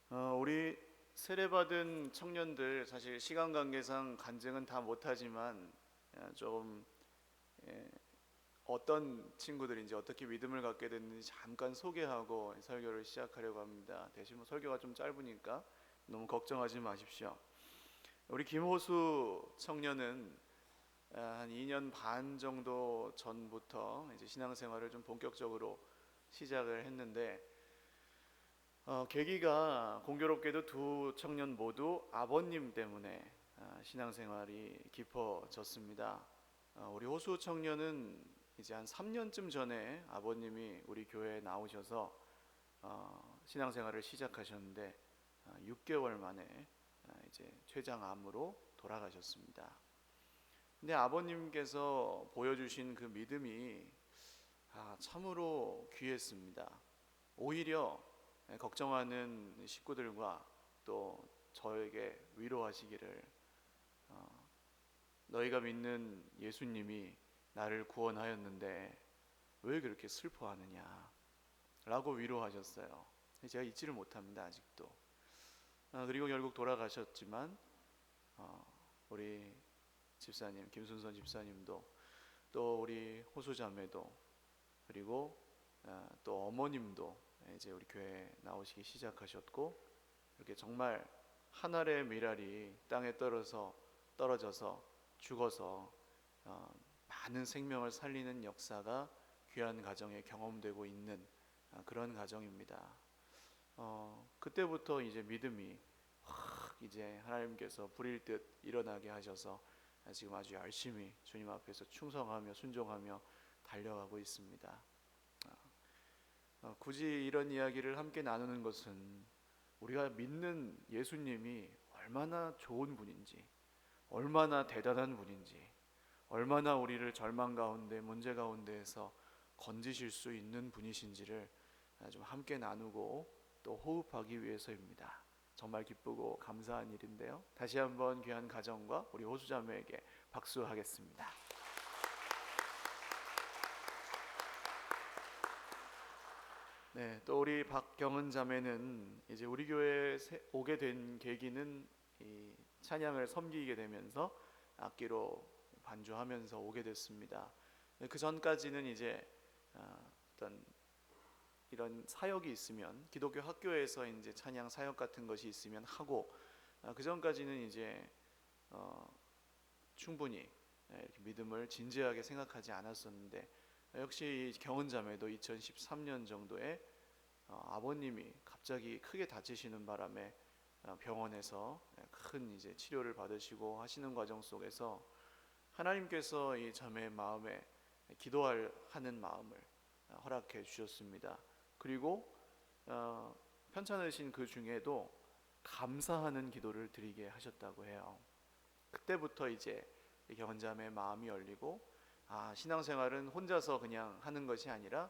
우리 세례받은 청년들 사실 시간 관계상 간증은 다 못하지만 좀 어떤 친구들인지 어떻게 믿음을 갖게 됐는지 잠깐 소개하고 설교를 시작하려고 합니다. 대신 설교가 좀 짧으니까 너무 걱정하지 마십시오. 우리 김호수 청년은 한 2년 반 정도 전부터 이제 신앙생활을 좀 본격적으로 시작을 했는데 계기가 공교롭게도 두 청년 모두 아버님 때문에 신앙생활이 깊어졌습니다. 우리 호수 청년은 이제 한 3년쯤 전에 아버님이 우리 교회에 나오셔서 신앙생활을 시작하셨는데 6개월 만에 이제 췌장암으로 돌아가셨습니다. 근데 아버님께서 보여주신 그 믿음이 참으로 귀했습니다. 오히려 걱정하는 식구들과 또 저에게 위로하시기를 너희가 믿는 예수님이 나를 구원하였는데 왜 그렇게 슬퍼하느냐 라고 위로하셨어요. 제가 잊지를 못합니다, 아직도. 그리고 결국 돌아가셨지만 우리 집사님, 김순선 집사님도 또 우리 호수자매도 그리고 또 어머님도 이제 우리 교회에 나오시기 시작하셨고, 이렇게 정말 한 알의 밀알이 땅에 떨어져서 죽어서 많은 생명을 살리는 역사가 귀한 가정에 경험되고 있는 그런 가정입니다. 그때부터 이제 믿음이 확 이제 하나님께서 불일 듯 일어나게 하셔서 지금 아주 열심히 주님 앞에서 충성하며 순종하며 달려가고 있습니다. 굳이 이런 이야기를 함께 나누는 것은 우리가 믿는 예수님이 얼마나 좋은 분인지, 얼마나 대단한 분인지, 얼마나 우리를 절망 가운데, 문제 가운데에서 건지실 수 있는 분이신지를 좀 함께 나누고 또 호흡하기 위해서입니다. 정말 기쁘고 감사한 일인데요. 다시 한번 귀한 가정과 우리 호수자매에게 박수하겠습니다. 네, 또 우리 박경은 자매는 이제 우리 교회에 오게 된 계기는 이 찬양을 섬기게 되면서 악기로 반주하면서 오게 됐습니다. 그 전까지는 이제 어떤 이런 사역이 있으면 기독교 학교에서 이제 찬양 사역 같은 것이 있으면 하고, 그 전까지는 이제 충분히 이렇게 믿음을 진지하게 생각하지 않았었는데, 역시 경은 자매도 2013년 정도에 아버님이 갑자기 크게 다치시는 바람에 병원에서 큰 이제 치료를 받으시고 하시는 과정 속에서 하나님께서 이 자매의 마음에 기도하는 마음을 허락해 주셨습니다. 그리고 편찮으신 그 중에도 감사하는 기도를 드리게 하셨다고 해요. 그때부터 이제 경은자매의 마음이 열리고, 신앙생활은 혼자서 그냥 하는 것이 아니라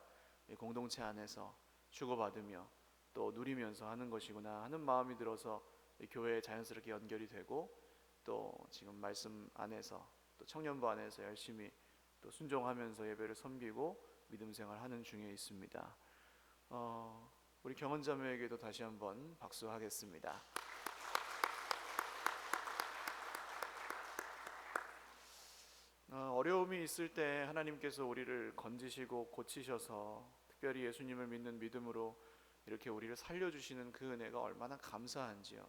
공동체 안에서 주고받으며 또 누리면서 하는 것이구나 하는 마음이 들어서 교회에 자연스럽게 연결이 되고, 또 지금 말씀 안에서 또 청년부 안에서 열심히 또 순종하면서 예배를 섬기고 믿음 생활하는 중에 있습니다. 우리 경은자매에게도 다시 한번 박수하겠습니다. 어려움이 있을 때 하나님께서 우리를 건지시고 고치셔서 특별히 예수님을 믿는 믿음으로 이렇게 우리를 살려주시는 그 은혜가 얼마나 감사한지요.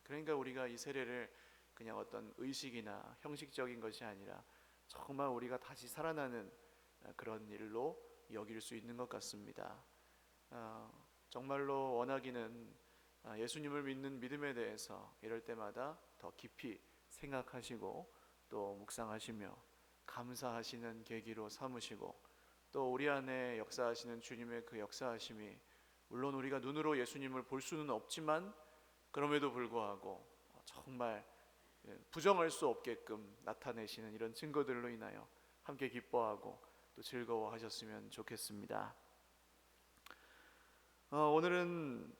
그러니까 우리가 이 세례를 그냥 어떤 의식이나 형식적인 것이 아니라 정말 우리가 다시 살아나는 그런 일로 여길 수 있는 것 같습니다. 정말로 원하기는 예수님을 믿는 믿음에 대해서 이럴 때마다 더 깊이 생각하시고 또 묵상하시며 감사하시는 계기로 삼으시고, 또 우리 안에 역사하시는 주님의 그 역사하심이 물론 우리가 눈으로 예수님을 볼 수는 없지만 그럼에도 불구하고 정말 부정할 수 없게끔 나타내시는 이런 증거들로 인하여 함께 기뻐하고 또 즐거워하셨으면 좋겠습니다. 오늘은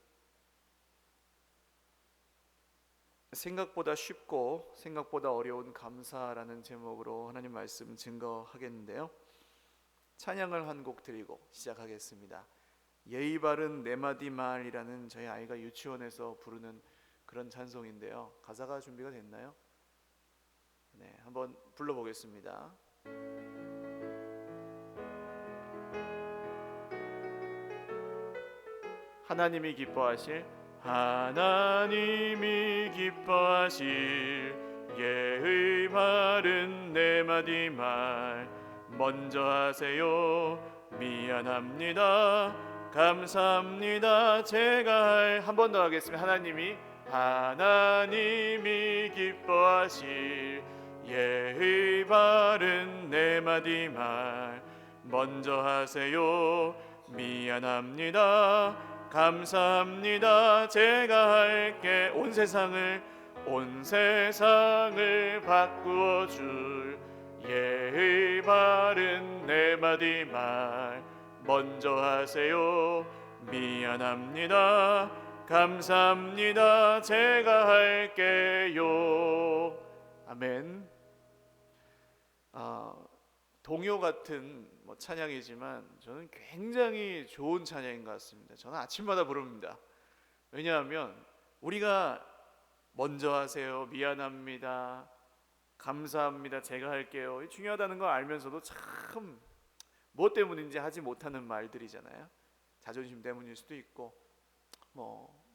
생각보다 쉽고 생각보다 어려운 감사라는 제목으로 하나님 말씀 증거하겠는데요. 찬양을 한 곡 드리고 시작하겠습니다. 예의 바른 네 마디 말이라는 저희 아이가 유치원에서 부르는 그런 찬송인데요. 가사가 준비가 됐나요? 네, 한번 불러보겠습니다. 하나님이 기뻐하실 예의 바른 네 마디 말 먼저 하세요. 미안합니다. 감사합니다. 제가 한 번 더 하겠습니다. 하나님이 기뻐하실 예의 바른 네 마디 말 먼저 하세요. 미안합니다. 감사합니다. 제가 할게. 온 세상을 바꾸어 줄 예의 바른 네 마디 말 먼저 하세요. 미안합니다. 감사합니다. 제가 할게요. 아멘. 동요 같은 찬양이지만 저는 굉장히 좋은 찬양인 것 같습니다. 저는 아침마다 부릅니다. 왜냐하면 우리가 먼저 하세요, 미안합니다, 감사합니다, 제가 할게요, 중요하다는 걸 알면서도 참 무엇 때문인지 하지 못하는 말들이잖아요. 자존심 때문일 수도 있고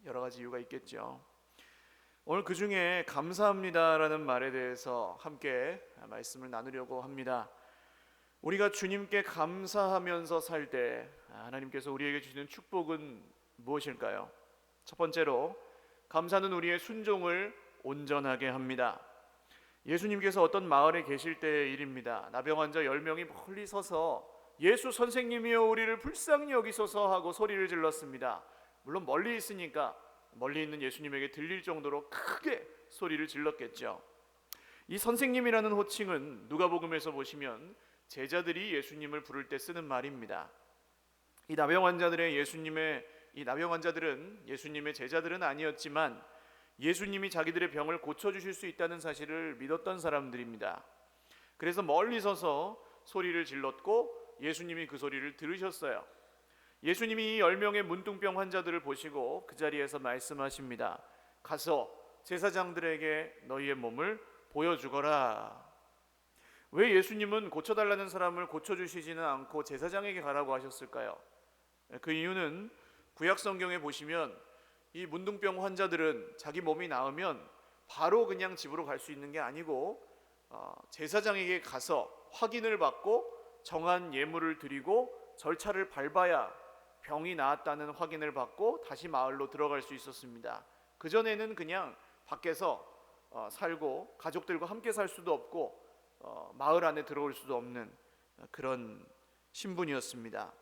여러 가지 이유가 있겠죠. 오늘 그 중에 감사합니다라는 말에 대해서 함께 말씀을 나누려고 합니다. 우리가 주님께 감사하면서 살 때 하나님께서 우리에게 주시는 축복은 무엇일까요? 첫 번째로, 감사는 우리의 순종을 온전하게 합니다. 예수님께서 어떤 마을에 계실 때의 일입니다. 나병 환자 10명이 멀리 서서 예수 선생님이여 우리를 불쌍히 여기소서 하고 소리를 질렀습니다. 물론 멀리 있으니까 멀리 있는 예수님에게 들릴 정도로 크게 소리를 질렀겠죠. 이 선생님이라는 호칭은 누가복음에서 보시면 제자들이 예수님을 부를 때 쓰는 말입니다. 이 나병 환자들은 예수님의 제자들은 아니었지만 예수님이 자기들의 병을 고쳐주실 수 있다는 사실을 믿었던 사람들입니다. 그래서 멀리 서서 소리를 질렀고 예수님이 그 소리를 들으셨어요. 예수님이 이 10명의 문둥병 환자들을 보시고 그 자리에서 말씀하십니다. 가서 제사장들에게 너희의 몸을 보여주거라. 왜 예수님은 고쳐달라는 사람을 고쳐주시지는 않고 제사장에게 가라고 하셨을까요? 그 이유는 구약 성경에 보시면 이 문둥병 환자들은 자기 몸이 나으면 바로 그냥 집으로 갈 수 있는 게 아니고 제사장에게 가서 확인을 받고 정한 예물을 드리고 절차를 밟아야 병이 나았다는 확인을 받고 다시 마을로 들어갈 수 있었습니다. 그전에는 그냥 밖에서 살고 가족들과 함께 살 수도 없고 마을 안에 들어올 수도 없는 그런 신분이었습니다.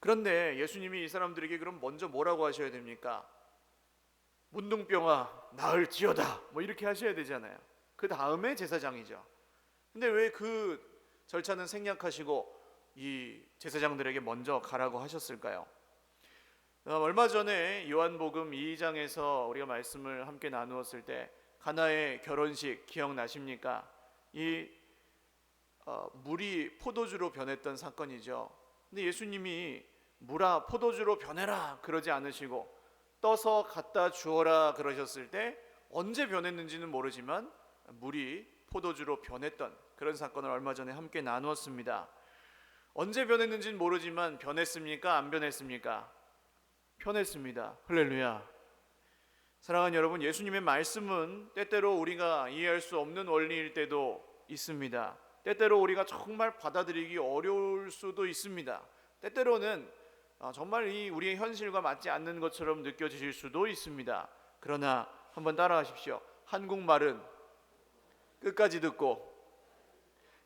그런데 예수님이 이 사람들에게 그럼 먼저 뭐라고 하셔야 됩니까? 문둥병아 나을지어다 이렇게 하셔야 되잖아요. 그 다음에 제사장이죠. 근데 왜 그 절차는 생략하시고 이 제사장들에게 먼저 가라고 하셨을까요? 얼마 전에 요한복음 2장에서 우리가 말씀을 함께 나누었을 때 가나의 결혼식 기억나십니까? 이 물이 포도주로 변했던 사건이죠. 근데 예수님이 물아 포도주로 변해라 그러지 않으시고 떠서 갖다 주어라 그러셨을 때 언제 변했는지는 모르지만 물이 포도주로 변했던 그런 사건을 얼마 전에 함께 나누었습니다. 언제 변했는지는 모르지만 변했습니까? 안 변했습니까? 변했습니다. 할렐루야. 사랑하는 여러분, 예수님의 말씀은 때때로 우리가 이해할 수 없는 원리일 때도 있습니다. 때때로 우리가 정말 받아들이기 어려울 수도 있습니다. 때때로는 정말 우리의 현실과 맞지 않는 것처럼 느껴지실 수도 있습니다. 그러나 한번 따라하십시오. 한국말은 끝까지 듣고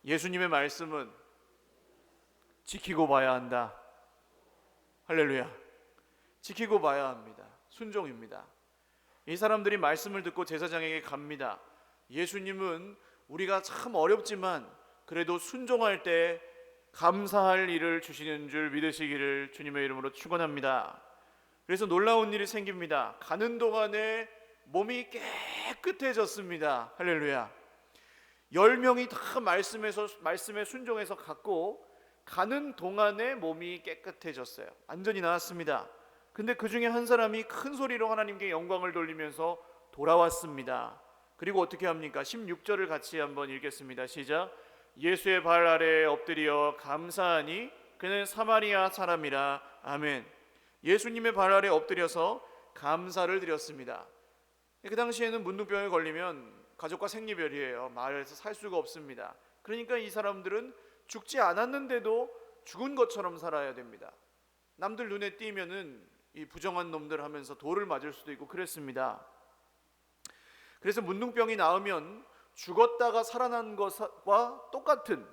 예수님의 말씀은 지키고 봐야 한다. 할렐루야. 지키고 봐야 합니다. 순종입니다. 이 사람들이 말씀을 듣고 제사장에게 갑니다. 예수님은 우리가 참 어렵지만 그래도 순종할 때 감사할 일을 주시는 줄 믿으시기를 주님의 이름으로 축원합니다. 그래서 놀라운 일이 생깁니다. 가는 동안에 몸이 깨끗해졌습니다. 할렐루야. 10명이 다 말씀에 순종해서 갔고 가는 동안에 몸이 깨끗해졌어요. 완전히 나았습니다. 근데 그 중에 한 사람이 큰 소리로 하나님께 영광을 돌리면서 돌아왔습니다. 그리고 어떻게 합니까? 16절을 같이 한번 읽겠습니다. 시작. 예수의 발 아래에 엎드려 감사하니 그는 사마리아 사람이라. 아멘. 예수님의 발 아래에 엎드려서 감사를 드렸습니다. 그 당시에는 문둥병에 걸리면 가족과 생리별이에요. 마을에서 살 수가 없습니다. 그러니까 이 사람들은 죽지 않았는데도 죽은 것처럼 살아야 됩니다. 남들 눈에 띄면은 이 부정한 놈들 하면서 돌을 맞을 수도 있고 그랬습니다. 그래서 문둥병이 나으면 죽었다가 살아난 것과 똑같은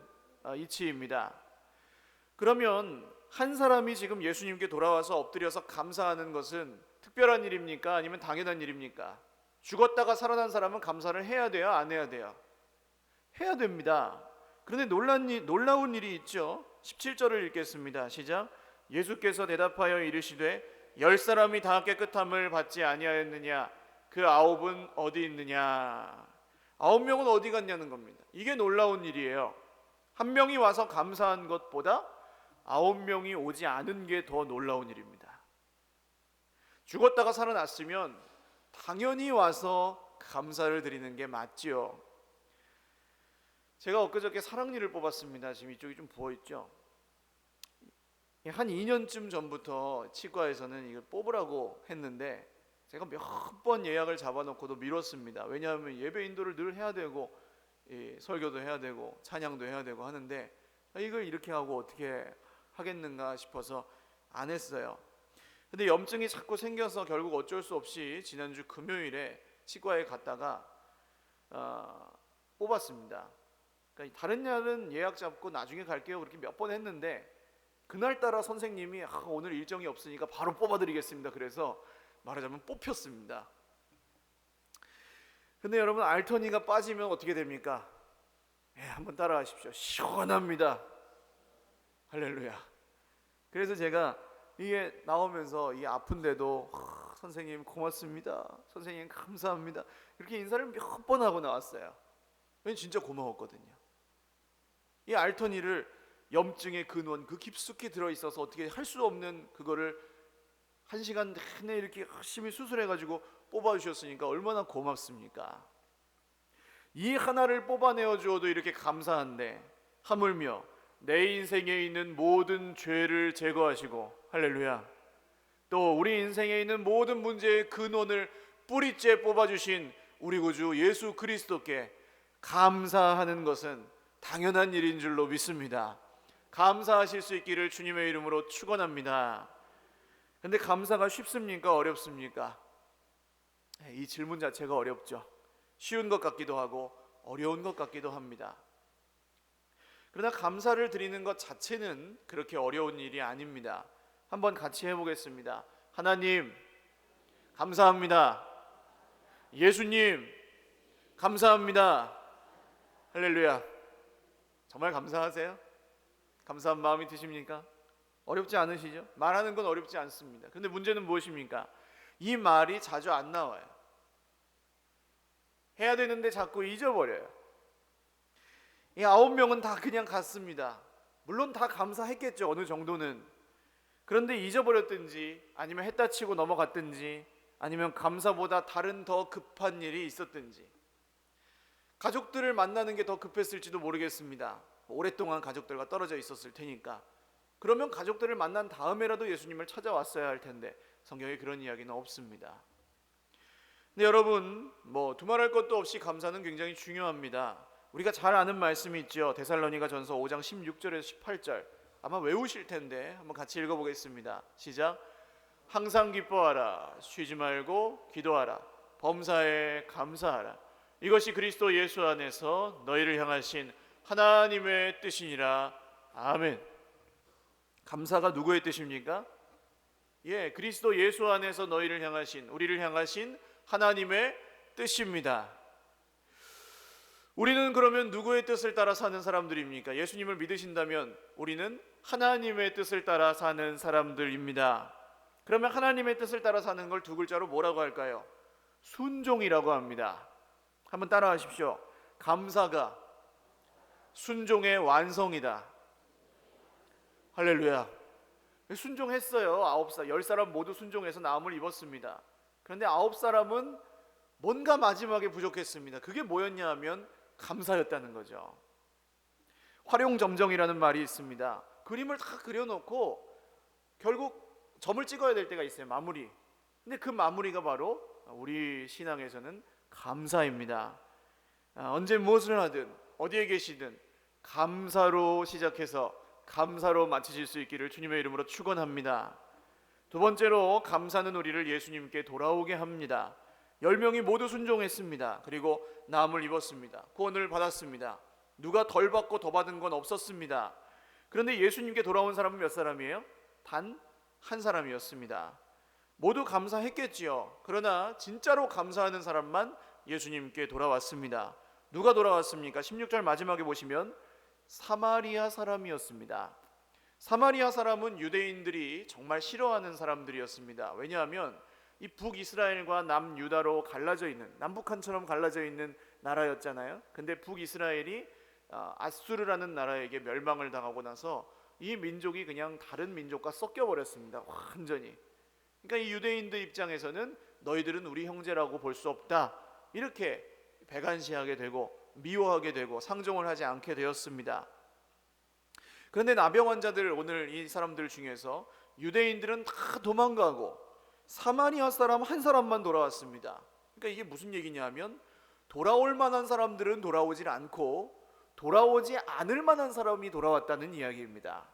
이치입니다. 그러면 한 사람이 지금 예수님께 돌아와서 엎드려서 감사하는 것은 특별한 일입니까? 아니면 당연한 일입니까? 죽었다가 살아난 사람은 감사를 해야 돼요? 안 해야 돼요? 해야 됩니다. 그런데 놀라운 일이 있죠. 17절을 읽겠습니다. 시작. 예수께서 대답하여 이르시되 10사람이 다 깨끗함을 받지 아니하였느냐? 그 9은 어디 있느냐? 9명은 어디 갔냐는 겁니다. 이게 놀라운 일이에요. 한 명이 와서 감사한 것보다 9명이 오지 않은 게 더 놀라운 일입니다. 죽었다가 살아났으면 당연히 와서 감사를 드리는 게 맞지요. 제가 엊그저께 사랑니를 뽑았습니다. 지금 이쪽이 좀 부어있죠. 한 2년쯤 전부터 치과에서는 이걸 뽑으라고 했는데 제가 몇 번 예약을 잡아놓고도 미뤘습니다. 왜냐하면 예배 인도를 늘 해야 되고 설교도 해야 되고 찬양도 해야 되고 하는데 이걸 이렇게 하고 어떻게 하겠는가 싶어서 안 했어요. 근데 염증이 자꾸 생겨서 결국 어쩔 수 없이 지난주 금요일에 치과에 갔다가 뽑았습니다. 그러니까 다른 날은 예약 잡고 나중에 갈게요 그렇게 몇 번 했는데 그날따라 선생님이 오늘 일정이 없으니까 바로 뽑아드리겠습니다. 그래서 말하자면 뽑혔습니다. 근데 여러분 알터니가 빠지면 어떻게 됩니까? 한번 따라하십시오. 시원합니다. 할렐루야. 그래서 제가 이게 나오면서 이 아픈데도 선생님 고맙습니다. 선생님 감사합니다. 이렇게 인사를 몇 번 하고 나왔어요. 왜냐면 진짜 고마웠거든요. 이 알터니를 염증의 근원 그 깊숙이 들어있어서 어떻게 할 수 없는 그거를 1시간 내내 이렇게 열심히 수술해가지고 뽑아주셨으니까 얼마나 고맙습니까? 이 하나를 뽑아내어 주어도 이렇게 감사한데 하물며 내 인생에 있는 모든 죄를 제거하시고 할렐루야 또 우리 인생에 있는 모든 문제의 근원을 뿌리째 뽑아주신 우리 구주 예수 그리스도께 감사하는 것은 당연한 일인 줄로 믿습니다. 감사하실 수 있기를 주님의 이름으로 축원합니다. 근데 감사가 쉽습니까? 어렵습니까? 이 질문 자체가 어렵죠. 쉬운 것 같기도 하고 어려운 것 같기도 합니다. 그러나 감사를 드리는 것 자체는 그렇게 어려운 일이 아닙니다. 한번 같이 해보겠습니다. 하나님 감사합니다. 예수님 감사합니다. 할렐루야. 정말 감사하세요? 감사한 마음이 드십니까? 어렵지 않으시죠? 말하는 건 어렵지 않습니다. 그런데 문제는 무엇입니까? 이 말이 자주 안 나와요. 해야 되는데 자꾸 잊어버려요. 이 9명은 다 그냥 갔습니다. 물론 다 감사했겠죠, 어느 정도는. 그런데 잊어버렸든지 아니면 했다 치고 넘어갔든지 아니면 감사보다 다른 더 급한 일이 있었든지 가족들을 만나는 게 더 급했을지도 모르겠습니다. 오랫동안 가족들과 떨어져 있었을 테니까. 그러면 가족들을 만난 다음에라도 예수님을 찾아왔어야 할 텐데 성경에 그런 이야기는 없습니다. 근데 여러분 두말할 것도 없이 감사는 굉장히 중요합니다. 우리가 잘 아는 말씀이 있죠. 데살로니가 전서 5장 16절에서 18절 아마 외우실 텐데 한번 같이 읽어보겠습니다. 시작. 항상 기뻐하라. 쉬지 말고 기도하라. 범사에 감사하라. 이것이 그리스도 예수 안에서 너희를 향하신 하나님의 뜻이니라. 아멘. 감사가 누구의 뜻입니까? 그리스도 예수 안에서 너희를 향하신 우리를 향하신 하나님의 뜻입니다. 우리는 그러면 누구의 뜻을 따라 사는 사람들입니까? 예수님을 믿으신다면 우리는 하나님의 뜻을 따라 사는 사람들입니다. 그러면 하나님의 뜻을 따라 사는 걸 두 글자로 뭐라고 할까요? 순종이라고 합니다. 한번 따라 하십시오. 감사가 순종의 완성이다. 할렐루야. 순종했어요. 9살, 10사람 모두 순종해서 나음을 입었습니다. 그런데 9사람은 뭔가 마지막에 부족했습니다. 그게 뭐였냐 하면 감사였다는 거죠. 활용점정이라는 말이 있습니다. 그림을 다 그려놓고 결국 점을 찍어야 될 때가 있어요. 마무리. 근데 그 마무리가 바로 우리 신앙에서는 감사입니다. 언제 무엇을 하든 어디에 계시든 감사로 시작해서 감사로 마치실 수 있기를 주님의 이름으로 축원합니다. 두 번째로, 감사는 우리를 예수님께 돌아오게 합니다. 10명이 모두 순종했습니다. 그리고 나음을 입었습니다. 구원을 받았습니다. 누가 덜 받고 더 받은 건 없었습니다. 그런데 예수님께 돌아온 사람은 몇 사람이에요? 단 한 사람이었습니다. 모두 감사했겠지요. 그러나 진짜로 감사하는 사람만 예수님께 돌아왔습니다. 누가 돌아왔습니까? 16절 마지막에 보시면 사마리아 사람이었습니다. 사마리아 사람은 유대인들이 정말 싫어하는 사람들이었습니다. 왜냐하면 이 북이스라엘과 남유다로 갈라져 있는, 남북한처럼 갈라져 있는 나라였잖아요. 근데 북이스라엘이 아수르라는 나라에게 멸망을 당하고 나서 이 민족이 그냥 다른 민족과 섞여 버렸습니다. 완전히. 그러니까 이 유대인들 입장에서는 너희들은 우리 형제라고 볼 수 없다, 이렇게 배관시하게 되고 미워하게 되고 상종을 하지 않게 되었습니다. 그런데 나병 환자들, 오늘 이 사람들 중에서 유대인들은 다 도망가고 사마리아 사람 한 사람만 돌아왔습니다. 그러니까 이게 무슨 얘기냐 하면 돌아올 만한 사람들은 돌아오질 않고 돌아오지 않을 만한 사람이 돌아왔다는 이야기입니다.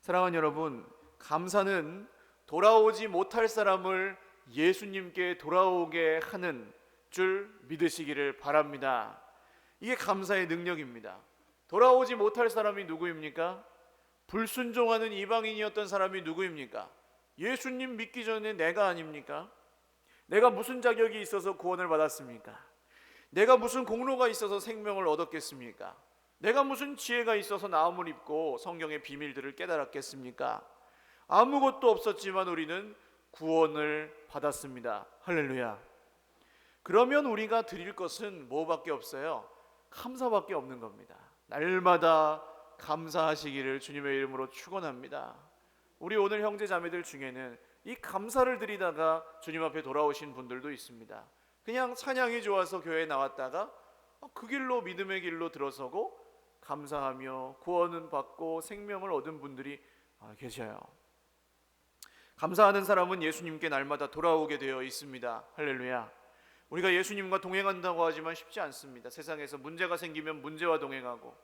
사랑하는 여러분, 감사는 돌아오지 못할 사람을 예수님께 돌아오게 하는 줄 믿으시기를 바랍니다. 이게 감사의 능력입니다. 돌아오지 못할 사람이 누구입니까? 불순종하는 이방인이었던 사람이 누구입니까? 예수님 믿기 전에 내가 아닙니까? 내가 무슨 자격이 있어서 구원을 받았습니까? 내가 무슨 공로가 있어서 생명을 얻었겠습니까? 내가 무슨 지혜가 있어서 나음을 입고 성경의 비밀들을 깨달았겠습니까? 아무것도 없었지만 우리는 구원을 받았습니다. 할렐루야. 그러면 우리가 드릴 것은 뭐밖에 없어요? 감사밖에 없는 겁니다. 날마다 감사하시기를 주님의 이름으로 축원합니다. 우리 오늘 형제 자매들 중에는 이 감사를 드리다가 주님 앞에 돌아오신 분들도 있습니다. 그냥 찬양이 좋아서 교회에 나왔다가 그 길로, 믿음의 길로 들어서고 감사하며 구원은 받고 생명을 얻은 분들이 계셔요. 감사하는 사람은 예수님께 날마다 돌아오게 되어 있습니다. 할렐루야. 우리가 예수님과 동행한다고 하지만 쉽지 않습니다. 세상에서 문제가 생기면 문제와 동행하고,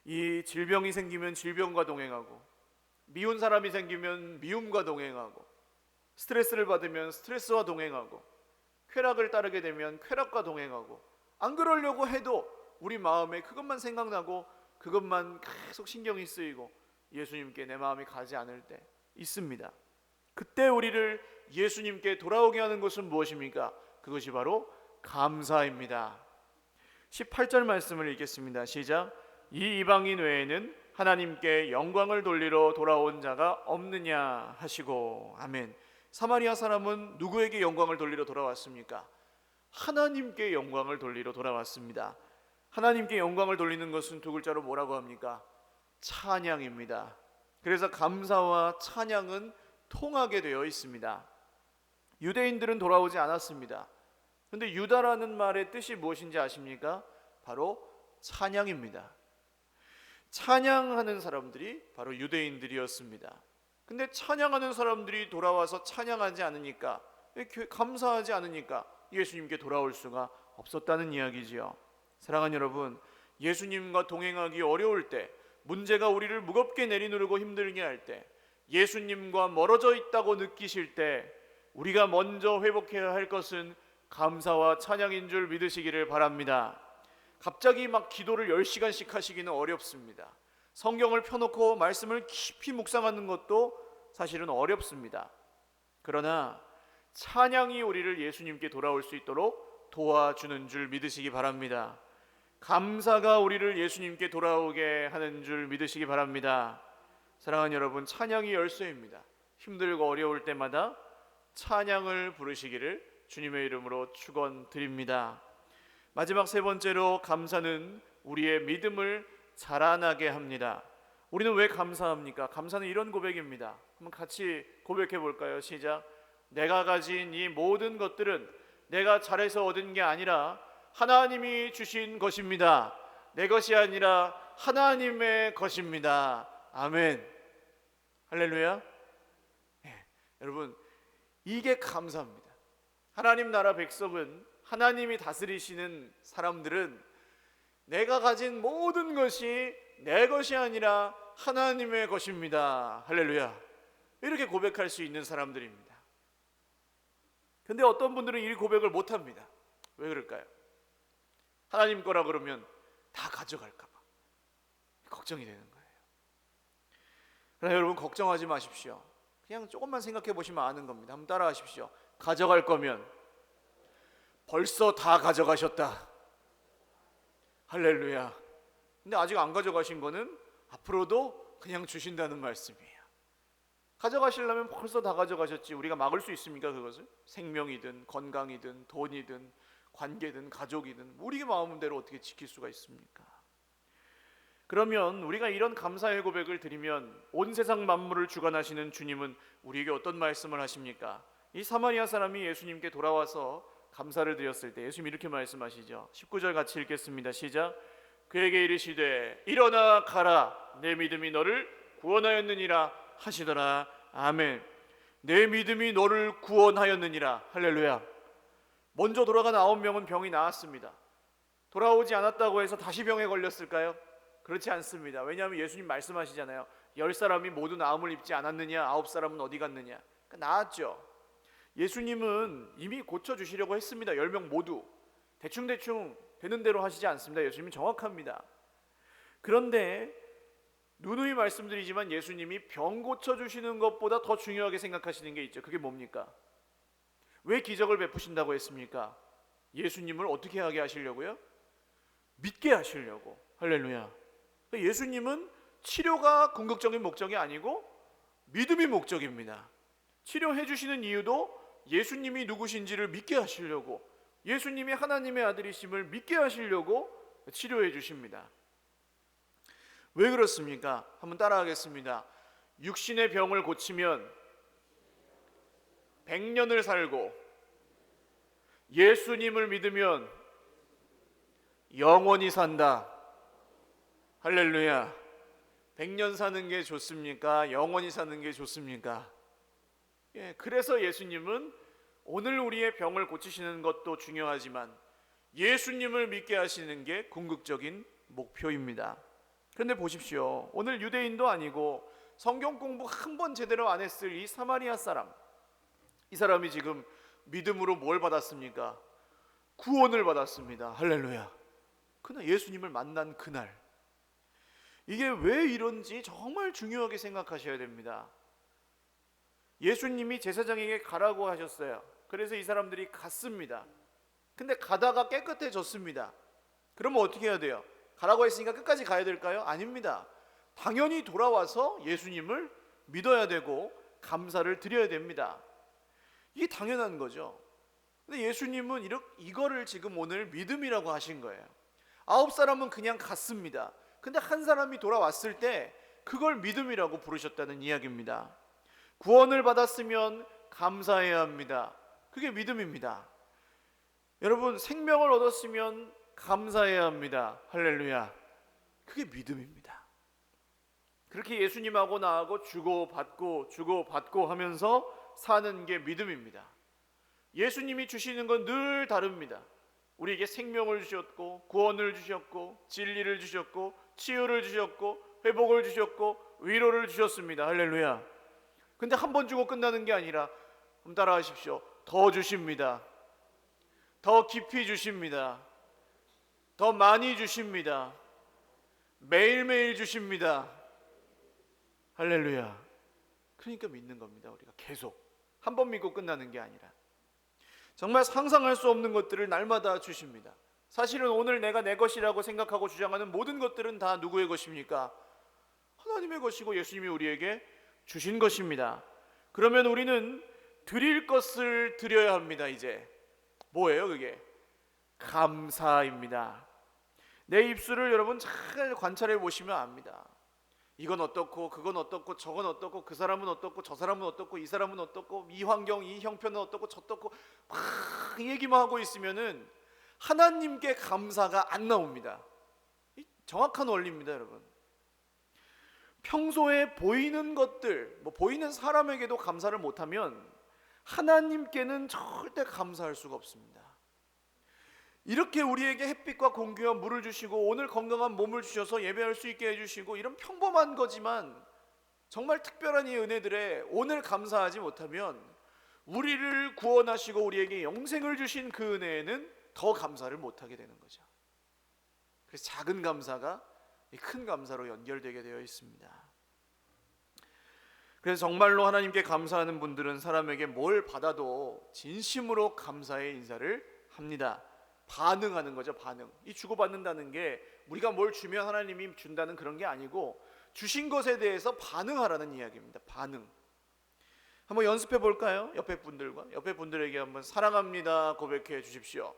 이 질병이 생기면 질병과 동행하고, 미운 사람이 생기면 미움과 동행하고, 스트레스를 받으면 스트레스와 동행하고, 쾌락을 따르게 되면 쾌락과 동행하고, 안 그러려고 해도 우리 마음에 그것만 생각나고 그것만 계속 신경이 쓰이고 예수님께 내 마음이 가지 않을 때 있습니다. 그때 우리를 예수님께 돌아오게 하는 것은 무엇입니까? 그것이 바로 감사입니다. 18절 말씀을 읽겠습니다. 시작. 이 이방인 외에는 하나님께 영광을 돌리러 돌아온 자가 없느냐 하시고. 아멘. 사마리아 사람은 누구에게 영광을 돌리러 돌아왔습니까? 하나님께 영광을 돌리러 돌아왔습니다. 하나님께 영광을 돌리는 것은 두 글자로 뭐라고 합니까? 찬양입니다. 그래서 감사와 찬양은 통하게 되어 있습니다. 유대인들은 돌아오지 않았습니다. 그런데 유다라는 말의 뜻이 무엇인지 아십니까? 바로 찬양입니다. 찬양하는 사람들이 바로 유대인들이었습니다. 근데 찬양하는 사람들이 돌아와서 찬양하지 않으니까, 감사하지 않으니까 예수님께 돌아올 수가 없었다는 이야기지요. 사랑하는 여러분, 예수님과 동행하기 어려울 때, 문제가 우리를 무겁게 내리누르고 힘들게 할 때, 예수님과 멀어져 있다고 느끼실 때 우리가 먼저 회복해야 할 것은 감사와 찬양인 줄 믿으시기를 바랍니다. 갑자기 막 기도를 10시간씩 하시기는 어렵습니다. 성경을 펴놓고 말씀을 깊이 묵상하는 것도 사실은 어렵습니다. 그러나 찬양이 우리를 예수님께 돌아올 수 있도록 도와주는 줄 믿으시기 바랍니다. 감사가 우리를 예수님께 돌아오게 하는 줄 믿으시기 바랍니다. 사랑하는 여러분, 찬양이 열쇠입니다. 힘들고 어려울 때마다 찬양을 부르시기를 주님의 이름으로 축원드립니다. 마지막 세 번째로, 감사는 우리의 믿음을 자라나게 합니다. 우리는 왜 감사합니까? 감사는 이런 고백입니다. 한번 같이 고백해 볼까요? 시작. 내가 가진 이 모든 것들은 내가 잘해서 얻은 게 아니라 하나님이 주신 것입니다. 내 것이 아니라 하나님의 것입니다. 아멘. 할렐루야. 네, 여러분, 이게 감사입니다. 하나님 나라 백성은, 하나님이 다스리시는 사람들은 내가 가진 모든 것이 내 것이 아니라 하나님의 것입니다. 할렐루야. 이렇게 고백할 수 있는 사람들입니다. 근데 어떤 분들은 이 고백을 못합니다. 왜 그럴까요? 하나님 거라 그러면 다 가져갈까 봐 걱정이 되는 거예요. 그러나 여러분, 걱정하지 마십시오. 그냥 조금만 생각해 보시면 아는 겁니다. 한번 따라 하십시오. 가져갈 거면 벌써 다 가져가셨다. 할렐루야. 근데 아직 안 가져가신 거는 앞으로도 그냥 주신다는 말씀이에요. 가져가시려면 벌써 다 가져가셨지. 우리가 막을 수 있습니까? 그것을? 생명이든 건강이든 돈이든 관계든 가족이든 우리 마음대로 어떻게 지킬 수가 있습니까? 그러면 우리가 이런 감사의 고백을 드리면 온 세상 만물을 주관하시는 주님은 우리에게 어떤 말씀을 하십니까? 이 사마리아 사람이 예수님께 돌아와서 감사를 드렸을 때 예수님 이렇게 말씀하시죠. 19절 같이 읽겠습니다. 시작. 그에게 이르시되 일어나 가라, 내 믿음이 너를 구원하였느니라 하시더라. 아멘. 내 믿음이 너를 구원하였느니라. 할렐루야. 먼저 돌아간 9명은 병이 나았습니다. 돌아오지 않았다고 해서 다시 병에 걸렸을까요? 그렇지 않습니다. 왜냐하면 예수님 말씀하시잖아요. 10사람이 모두 나음을 입지 않았느냐, 9사람은 어디 갔느냐. 그러니까 나았죠. 예수님은 이미 고쳐주시려고 했습니다. 10명 모두 대충대충 되는 대로 하시지 않습니다. 예수님은 정확합니다. 그런데 누누이 말씀드리지만 예수님이 병 고쳐주시는 것보다 더 중요하게 생각하시는 게 있죠. 그게 뭡니까? 왜 기적을 베푸신다고 했습니까? 예수님을 어떻게 하게 하시려고요? 믿게 하시려고. 할렐루야. 예수님은 치료가 궁극적인 목적이 아니고 믿음이 목적입니다. 치료해 주시는 이유도 예수님이 누구신지를 믿게 하시려고, 예수님이 하나님의 아들이심을 믿게 하시려고 치료해 주십니다. 왜 그렇습니까? 한번 따라하겠습니다. 육신의 병을 고치면 100년을 살고 예수님을 믿으면 영원히 산다. 할렐루야. 100년 사는 게 좋습니까? 영원히 사는 게 좋습니까? 그래서 예수님은 오늘 우리의 병을 고치시는 것도 중요하지만 예수님을 믿게 하시는 게 궁극적인 목표입니다. 그런데 보십시오. 오늘 유대인도 아니고 성경 공부 한 번 제대로 안 했을 이 사마리아 사람, 이 사람이 지금 믿음으로 뭘 받았습니까? 구원을 받았습니다. 할렐루야. 그날 예수님을 만난 그날, 이게 왜 이런지 정말 중요하게 생각하셔야 됩니다. 예수님이 제사장에게 가라고 하셨어요. 그래서 이 사람들이 갔습니다. 근데 가다가 깨끗해졌습니다. 그러면 어떻게 해야 돼요? 가라고 했으니까 끝까지 가야 될까요? 아닙니다. 당연히 돌아와서 예수님을 믿어야 되고 감사를 드려야 됩니다. 이게 당연한 거죠. 근데 예수님은 이거를 지금 오늘 믿음이라고 하신 거예요. 9사람은 그냥 갔습니다. 근데 한 사람이 돌아왔을 때 그걸 믿음이라고 부르셨다는 이야기입니다. 구원을 받았으면 감사해야 합니다. 그게 믿음입니다. 여러분, 생명을 얻었으면 감사해야 합니다. 할렐루야. 그게 믿음입니다. 그렇게 예수님하고 나하고 주고받고 하면서 사는 게 믿음입니다. 예수님이 주시는 건 늘 다릅니다. 우리에게 생명을 주셨고, 구원을 주셨고, 진리를 주셨고, 치유를 주셨고, 회복을 주셨고, 위로를 주셨습니다. 할렐루야. 근데 한 번 주고 끝나는 게 아니라, 한번 따라 하십시오. 더 주십니다. 더 깊이 주십니다. 더 많이 주십니다. 매일매일 주십니다. 할렐루야. 그러니까 믿는 겁니다. 우리가 계속 한 번 믿고 끝나는 게 아니라 정말 상상할 수 없는 것들을 날마다 주십니다. 사실은 오늘 내가 내 것이라고 생각하고 주장하는 모든 것들은 다 누구의 것입니까? 하나님의 것이고 예수님이 우리에게 주신 것입니다. 그러면 우리는 드릴 것을 드려야 합니다. 이제 뭐예요 그게? 감사입니다. 내 입술을 여러분 잘 관찰해 보시면 압니다. 이건 어떻고 그건 어떻고 저건 어떻고 그 사람은 어떻고 저 사람은 어떻고 이 사람은 어떻고 이 환경 이 형편은 어떻고 저떻고 막 얘기만 하고 있으면은 하나님께 감사가 안 나옵니다. 이 정확한 원리입니다, 여러분. 평소에 보이는 것들, 뭐 보이는 사람에게도 감사를 못하면 하나님께는 절대 감사할 수가 없습니다. 이렇게 우리에게 햇빛과 공기와 물을 주시고 오늘 건강한 몸을 주셔서 예배할 수 있게 해주시고 이런 평범한 거지만 정말 특별한 이 은혜들에 오늘 감사하지 못하면 우리를 구원하시고 우리에게 영생을 주신 그 은혜에는 더 감사를 못하게 되는 거죠. 그래서 작은 감사가 큰 감사로 연결되게 되어 있습니다. 그래서 정말로 하나님께 감사하는 분들은 사람에게 뭘 받아도 진심으로 감사의 인사를 합니다. 반응하는 거죠. 반응. 이 주고받는다는 게 우리가 뭘 주면 하나님이 준다는 그런 게 아니고 주신 것에 대해서 반응하라는 이야기입니다. 반응. 한번 연습해 볼까요? 옆에 분들에게 한번 사랑합니다 고백해 주십시오.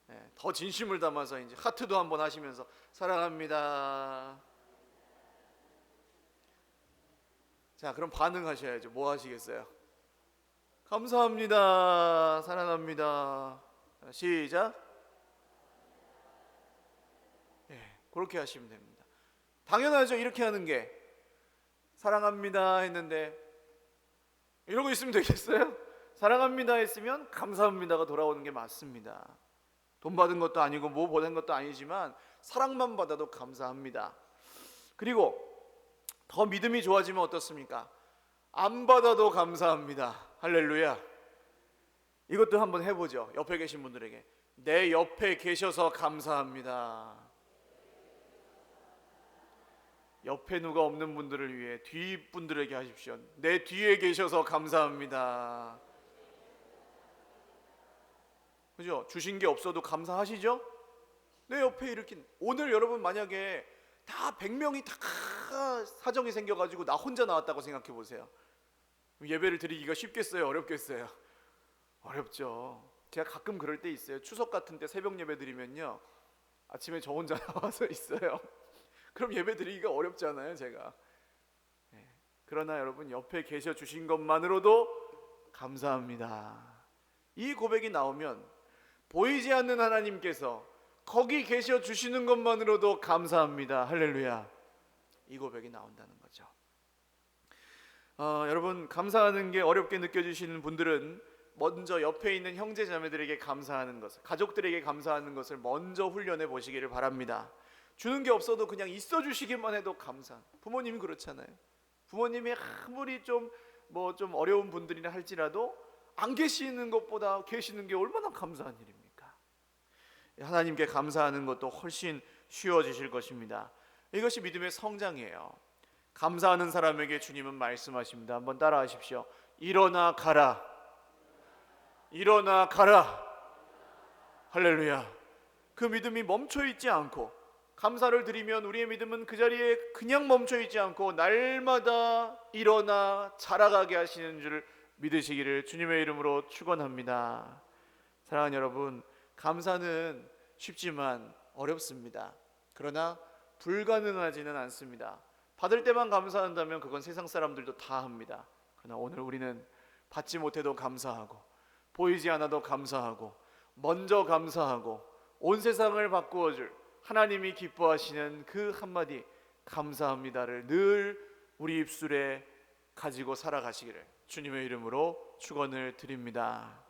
네, 더 진심을 담아서 이제 하트도 한번 하시면서 사랑합니다. 자, 그럼 반응하셔야죠. 뭐 하시겠어요? 감사합니다. 사랑합니다. 시작. 그렇게 하시면 됩니다. 당연하죠. 이렇게 하는 게 사랑합니다 했는데 이러고 있으면 되겠어요? 사랑합니다 했으면 감사합니다가 돌아오는 게 맞습니다. 돈 받은 것도 아니고 뭐 보낸 것도 아니지만 사랑만 받아도 감사합니다. 그리고 더 믿음이 좋아지면 어떻습니까? 안 받아도 감사합니다. 할렐루야. 이것도 한번 해보죠. 옆에 계신 분들에게 내 옆에 계셔서 감사합니다. 옆에 누가 없는 분들을 위해 뒷분들에게 하십시오. 내 뒤에 계셔서 감사합니다. 그죠? 주신 게 없어도 감사하시죠? 내 옆에 이렇게 오늘 여러분 만약에 다 100명이 다 사정이 생겨가지고 나 혼자 나왔다고 생각해 보세요. 예배를 드리기가 쉽겠어요? 어렵겠어요? 어렵죠. 제가 가끔 그럴 때 있어요. 추석 같은 때 새벽 예배 드리면요 아침에 저 혼자 나와서 있어요. 그럼 예배 드리기가 어렵잖아요 제가. 그러나 여러분 옆에 계셔 주신 것만으로도 감사합니다. 이 고백이 나오면 보이지 않는 하나님께서 거기 계셔 주시는 것만으로도 감사합니다. 할렐루야. 이 고백이 나온다는 거죠. 여러분 감사하는 게 어렵게 느껴지시는 분들은 먼저 옆에 있는 형제 자매들에게 감사하는 것을, 가족들에게 감사하는 것을 먼저 훈련해 보시기를 바랍니다. 주는 게 없어도 그냥 있어 주시기만 해도 감사. 부모님이 그렇잖아요. 부모님이 아무리 좀 어려운 분들이라 할지라도 안 계시는 것보다 계시는 게 얼마나 감사한 일입니까? 하나님께 감사하는 것도 훨씬 쉬워지실 것입니다. 이것이 믿음의 성장이에요. 감사하는 사람에게 주님은 말씀하십니다. 한번 따라하십시오. 일어나 가라. 일어나 가라. 할렐루야. 그 믿음이 멈춰 있지 않고 감사를 드리면 우리의 믿음은 그 자리에 그냥 멈춰 있지 않고 날마다 일어나 자라가게 하시는 줄 믿으시기를 주님의 이름으로 축원합니다. 사랑하는 여러분, 감사는 쉽지만 어렵습니다. 그러나 불가능하지는 않습니다. 받을 때만 감사한다면 그건 세상 사람들도 다 합니다. 그러나 오늘 우리는 받지 못해도 감사하고 보이지 않아도 감사하고 먼저 감사하고 온 세상을 바꾸어줄 하나님이 기뻐하시는 그 한마디 감사합니다를 늘 우리 입술에 가지고 살아가시기를 주님의 이름으로 축원을 드립니다.